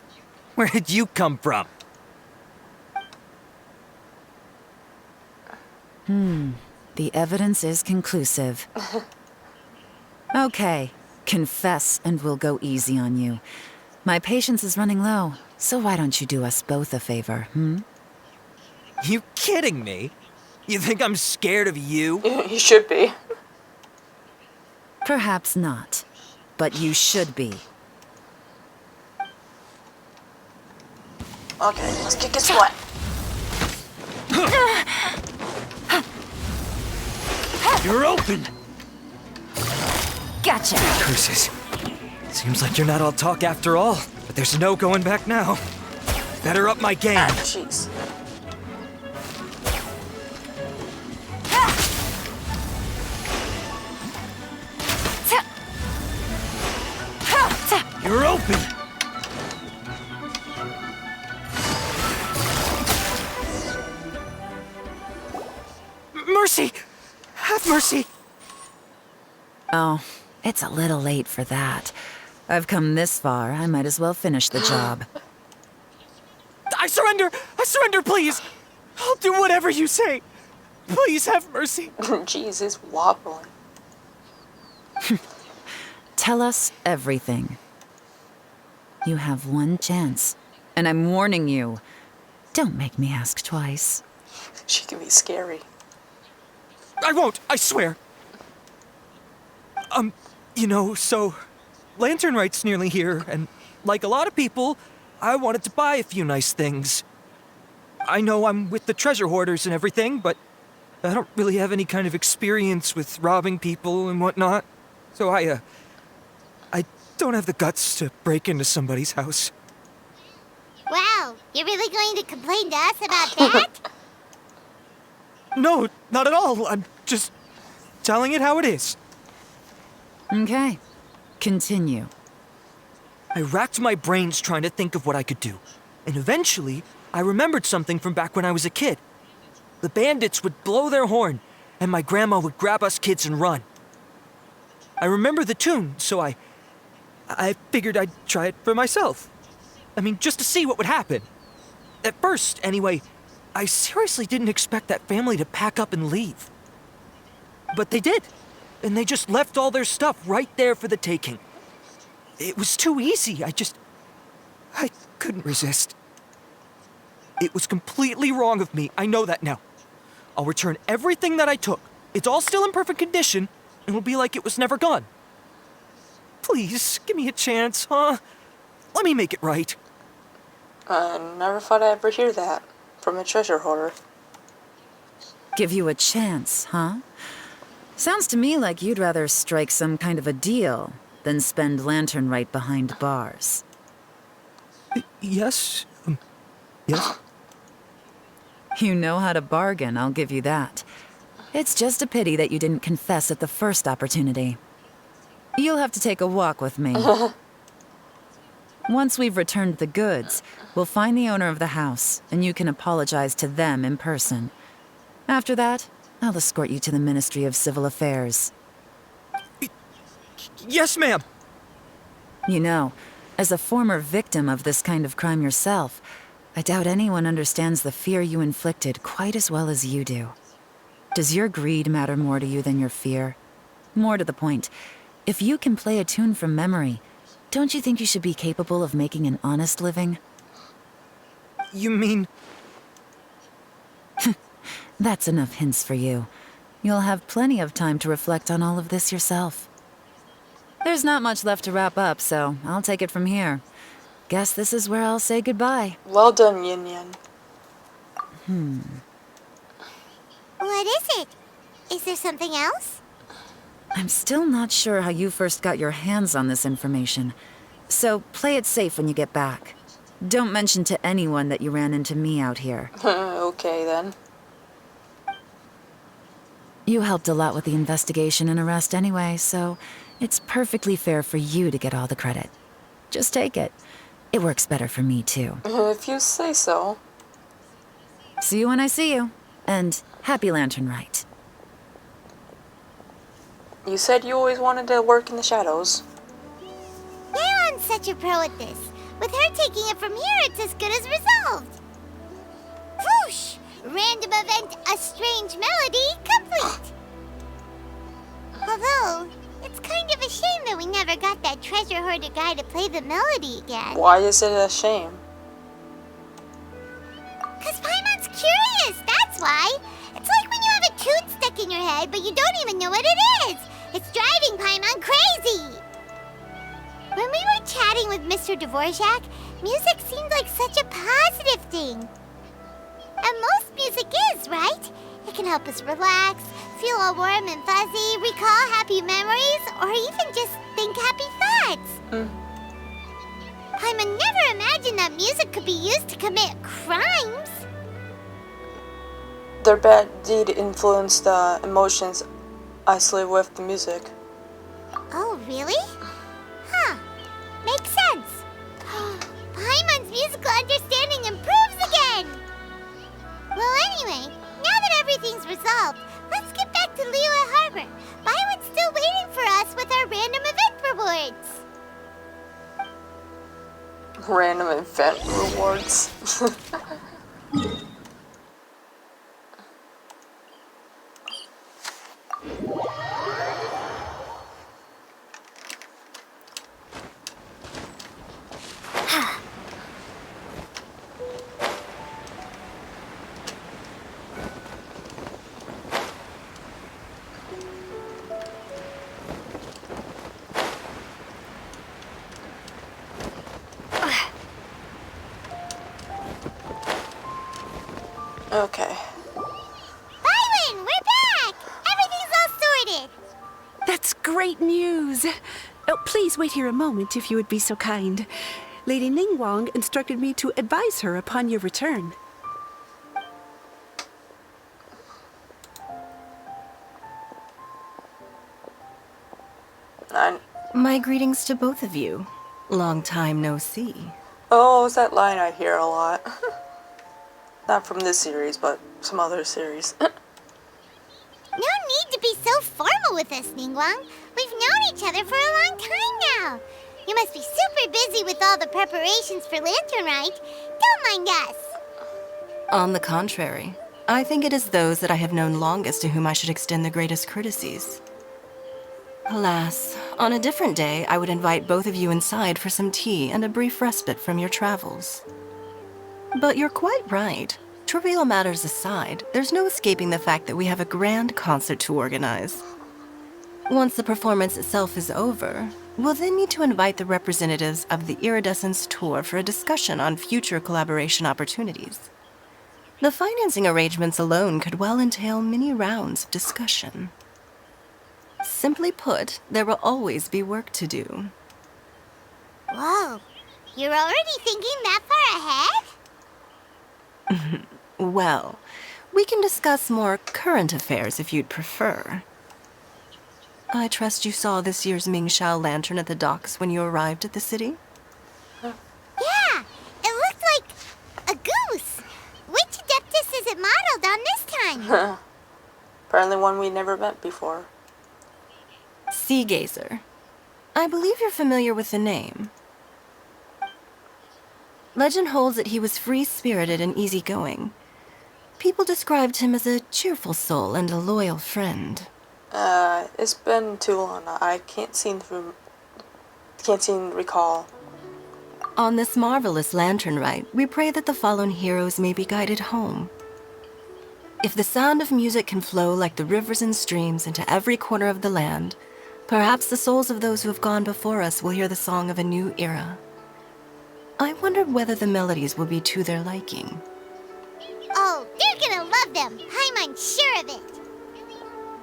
L: Where did you come from?
K: The evidence is conclusive. Okay, confess and we'll go easy on you. My patience is running low, so why don't you do us both a favor,
L: You kidding me? You think I'm scared of you?
A: You should be.
K: Perhaps not, but you should be.
A: Okay, let's kick his butt.
L: You're open!
K: Gotcha!
L: Curses. Seems like you're not all talk after all, but there's no going back now. Better up my game.
A: Ah, jeez.
L: You're open! Mercy! Have mercy!
K: Oh, It's a little late for that. I've come this far, I might as well finish the job.
L: I surrender! I surrender, please! I'll do whatever you say. Please have mercy.
A: Jeez, he's wobbling.
K: Tell us everything. You have one chance, and I'm warning you. Don't make me ask twice.
A: She can be scary.
L: I won't, I swear. So Lantern Rite's nearly here, and like a lot of people, I wanted to buy a few nice things. I know I'm with the treasure hoarders and everything, but I don't really have any kind of experience with robbing people and whatnot. So I don't have the guts to break into somebody's house.
B: Wow, you're really going to complain to us about that?
L: No, not at all. I'm just telling it how it is.
K: Okay, continue.
L: I racked my brains trying to think of what I could do. And eventually, I remembered something from back when I was a kid. The bandits would blow their horn, and my grandma would grab us kids and run. I remember the tune, so I figured I'd try it for myself. I mean, just to see what would happen. At first, anyway, I seriously didn't expect that family to pack up and leave. But they did, and they just left all their stuff right there for the taking. It was too easy. I couldn't resist. It was completely wrong of me. I know that now. I'll return everything that I took. It's all still in perfect condition, and it'll be like it was never gone. Please, give me a chance, huh? Let me make it right.
A: I never thought I'd ever hear that from a treasure hoarder.
K: Give you a chance, huh? Sounds to me like you'd rather strike some kind of a deal than spend Lantern Rite behind bars.
L: Yes? Yes?
K: You know how to bargain, I'll give you that. It's just a pity that you didn't confess at the first opportunity. You'll have to take a walk with me. Once we've returned the goods, we'll find the owner of the house, and you can apologize to them in person. After that, I'll escort you to the Ministry of Civil Affairs.
L: Yes, ma'am!
K: You know, as a former victim of this kind of crime yourself, I doubt anyone understands the fear you inflicted quite as well as you do. Does your greed matter more to you than your fear? More to the point, if you can play a tune from memory, don't you think you should be capable of making an honest living?
L: You mean...
K: That's enough hints for you. You'll have plenty of time to reflect on all of this yourself. There's not much left to wrap up, so I'll take it from here. Guess this is where I'll say goodbye.
A: Well done, Yin Yin.
B: What is it? Is there something else?
K: I'm still not sure how you first got your hands on this information, so play it safe when you get back. Don't mention to anyone that you ran into me out here.
A: Okay, then.
K: You helped a lot with the investigation and arrest anyway, so it's perfectly fair for you to get all the credit. Just take it. It works better for me, too.
A: If you say so.
K: See you when I see you. And happy Lantern Rite.
A: You said you always wanted to work in the shadows.
B: Leon's such a pro at this. With her taking it from here, it's as good as resolved. Whoosh! Random event, a strange melody, complete. Although, it's kind of a shame that we never got that treasure hoarder guy to play the melody again.
A: Why is it a shame?
B: 'Cause Paimon's curious, that's why. It's like when you have a tune stuck in your head, but you don't even know what it is. It's driving Paimon crazy. When we were chatting with Mr. Dvorak, music seemed like such a positive thing. And most music is, right? It can help us relax, feel all warm and fuzzy, recall happy memories, or even just think happy thoughts. Paimon never imagined that music could be used to commit crimes.
A: Their bad deed influenced the emotions isolated with the music.
B: Oh, really? Huh. Makes sense. Paimon's musical understanding improves again! Well, anyway, now that everything's resolved, let's get back to Liyue Harbor. Byron's still waiting for us with our for random event rewards.
A: Random event rewards. Okay.
B: Byron, we're back! Everything's all sorted.
I: That's great news. Oh, please wait here a moment if you would be so kind. Lady Ningguang instructed me to advise her upon your return.
M: My greetings to both of you. Long time no see.
A: Oh, it's that line I hear a lot. Not from this series, but some other series.
B: No need to be so formal with us, Ningguang. We've known each other for a long time now. You must be super busy with all the preparations for Lantern Rite. Don't mind us.
M: On the contrary, I think it is those that I have known longest to whom I should extend the greatest courtesies. Alas, on a different day, I would invite both of you inside for some tea and a brief respite from your travels. But you're quite right. Trivial matters aside, there's no escaping the fact that we have a grand concert to organize. Once the performance itself is over, we'll then need to invite the representatives of the Iridescence Tour for a discussion on future collaboration opportunities. The financing arrangements alone could well entail many rounds of discussion. Simply put, there will always be work to do.
B: Whoa, you're already thinking that far ahead?
M: Well, we can discuss more current affairs if you'd prefer. I trust you saw this year's Mingxiao lantern at the docks when you arrived at the city?
B: Yeah, it looked like a goose. Which Adeptus is it modeled on this time?
A: Apparently one we never met before.
M: Sea Gazer. I believe you're familiar with the name. Legend holds that he was free-spirited and easygoing. People described him as a cheerful soul and a loyal friend.
A: It's been too long. I can't seem to recall.
M: On this marvelous lantern rite, we pray that the fallen heroes may be guided home. If the sound of music can flow like the rivers and streams into every corner of the land, perhaps the souls of those who have gone before us will hear the song of a new era. I wondered whether the melodies will be to their liking.
B: Oh, they're gonna love them. I'm unsure of it.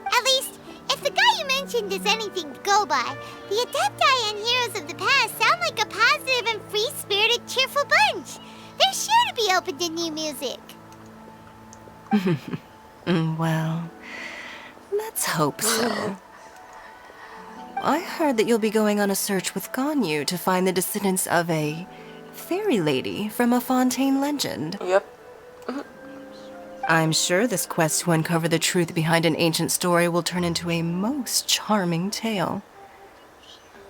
B: At least, if the guy you mentioned is anything to go by, the Adepti and Heroes of the Past sound like a positive and free-spirited, cheerful bunch. They're sure to be open to new music.
M: Well, let's hope so. I heard that you'll be going on a search with Ganyu to find the descendants of a fairy lady from a Fontaine legend.
A: Yep.
M: I'm sure this quest to uncover the truth behind an ancient story will turn into a most charming tale.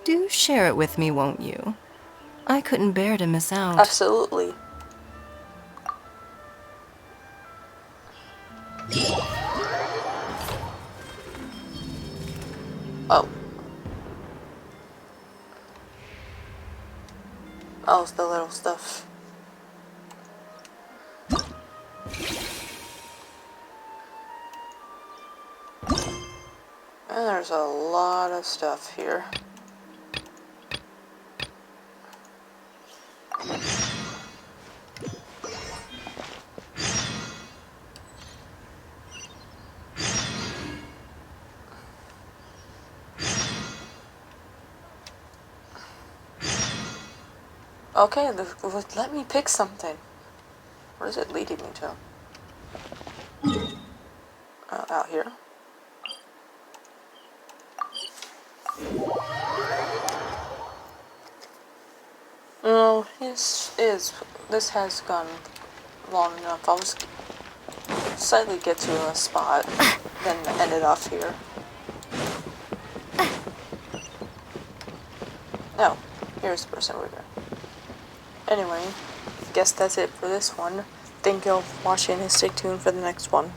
M: Do share it with me, won't you? I couldn't bear to miss out.
A: Absolutely. Oh. Oh, it's the little stuff. And there's a lot of stuff here. Okay, let me pick something. Where is it leading me to? Out here. No, this has gone long enough. I'll just slightly get to a spot, then end it off here. No, here's the person we're going. Anyway, guess that's it for this one. Thank you all for watching and stay tuned for the next one.